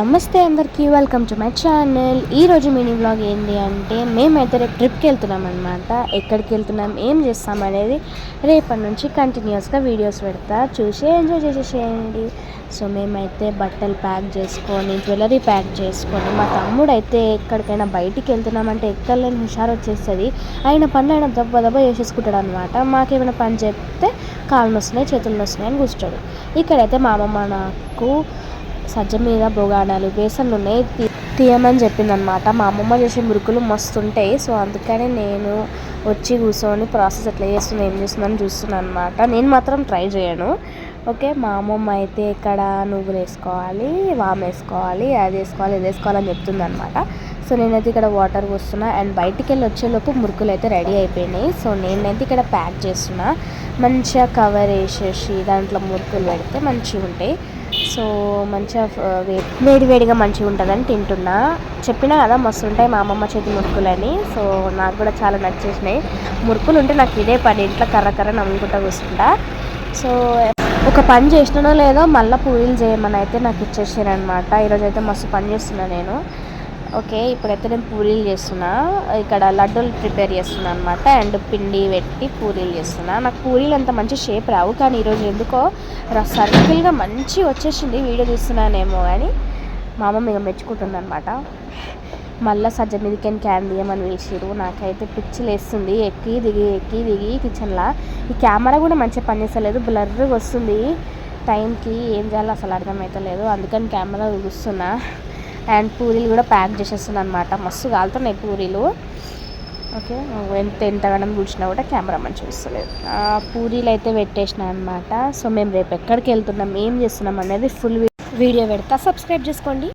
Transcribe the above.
నమస్తే అందరికీ, welcome to my channel. ఈరోజు మినీ వ్లాగ్ ఏంటి అంటే మేమైతే రేపు ట్రిప్కి వెళ్తున్నాం అనమాట. ఎక్కడికి వెళ్తున్నాం, ఏం చేస్తాం అనేది రేపటి నుంచి కంటిన్యూస్గా వీడియోస్ పెడతా, చూసి ఎంజాయ్ చేసేసేయండి. సో మేమైతే బట్టలు ప్యాక్ చేసుకొని, జ్యువెలరీ ప్యాక్ చేసుకొని, మా తమ్ముడు అయితే ఎక్కడికైనా బయటికి వెళ్తున్నామంటే ఎక్కడలేని హుషారు వచ్చేస్తుంది. ఆయన పనులు ఆయన దెబ్బ చేసేసుకుంటాడు అనమాట. మాకేమైనా పని చెప్తే కాళ్ళు నొస్తున్నాయి, చేతులు నొస్తున్నాయి అని కూర్చుంటాడు. ఇక్కడైతే మా అమ్మమ్మ నాకు సజ్జ మీద బొగాడాలు బేసన్లు ఉన్నాయి, తీయమని చెప్పిందనమాట. మా అమ్మమ్మ చేసే మురుకులు మస్తుంటాయి. సో అందుకని నేను వచ్చి కూర్చొని ప్రాసెస్ ఎట్లా చేస్తుందో, ఏం చేస్తుందని చూస్తున్నాను అనమాట. నేను మాత్రం ట్రై చేయను. ఓకే, మా అమ్మమ్మ అయితే ఇక్కడ నువ్వులు వేసుకోవాలి, వామ్ వేసుకోవాలి, అది వేసుకోవాలి, ఇది వేసుకోవాలని చెప్తుంది అనమాట. సో నేనైతే ఇక్కడ వాటర్ పోస్తున్నా. అండ్ బయటికి వెళ్ళి వచ్చేలోపు మురుకులు అయితే రెడీ అయిపోయినాయి. సో నేనైతే ఇక్కడ ప్యాక్ చేస్తున్నా. మంచిగా కవర్ వేసేసి దాంట్లో మురుకులు పెడితే మంచిగా ఉంటాయి. సో మంచిగా వేడివేడిగా మంచిగా ఉంటుందని తింటున్నా. చెప్పినా కదా మస్తు ఉంటాయి మా అమ్మమ్మ చేతి మురుకులని. సో నాకు కూడా చాలా నచ్చేసినాయి. మురుకులు ఉంటే నాకు ఇదే పని, ఇంట్లో కర్ర నమ్ముకుంటా కూర్చుంటా. సో ఒక పని చేసినానో లేదో మళ్ళీ పూరీలు చేయమని అయితే నాకు ఇచ్చేసారనమాట. ఈరోజు అయితే మస్తు పని చేస్తున్నా నేను. ఓకే, ఇప్పుడైతే నేను పూరీలు చేస్తున్నా. ఇక్కడ లడ్డూలు ప్రిపేర్ చేస్తున్నా అనమాట. అండ్ పిండి పెట్టి పూరీలు చేస్తున్నా. నాకు పూరీలు అంత మంచి షేప్ రావు, కానీ ఈరోజు ఎందుకో సర్కిల్గా మంచి వచ్చేసింది. వీడియో తీస్తున్నానేమో కానీ మా అమ్మ ఇక మెచ్చుకుంటుంది అనమాట. మళ్ళీ సజ్జ మీదకి క్యాన్ తీయమని వేసిరు. నాకైతే పిచ్చిలు వేస్తుంది, ఎక్కి దిగి కిచెన్లో. ఈ కెమెరా కూడా మంచిగా పనిచేస్తలేదు, బ్లర్గా వస్తుంది. టైంకి ఏం చేయాలో అసలు అర్థమవుతలేదు, అందుకని కెమెరా చూస్తున్నా. అండ్ పూరీలు కూడా ప్యాక్ చేసేస్తున్నాను అనమాట. మస్తు కాలుతున్నాయి పూరీలు. ఓకే, ఎంతగానో కూర్చున్నా కూడా కెమెరా మంచిగా వస్తలేదు. పూరీలు అయితే పెట్టేసిన అనమాట. సో మేము రేపు ఎక్కడికి వెళ్తున్నాం, ఏం చేస్తున్నాం అనేది ఫుల్ వీడియో పెడతా, సబ్స్క్రైబ్ చేసుకోండి.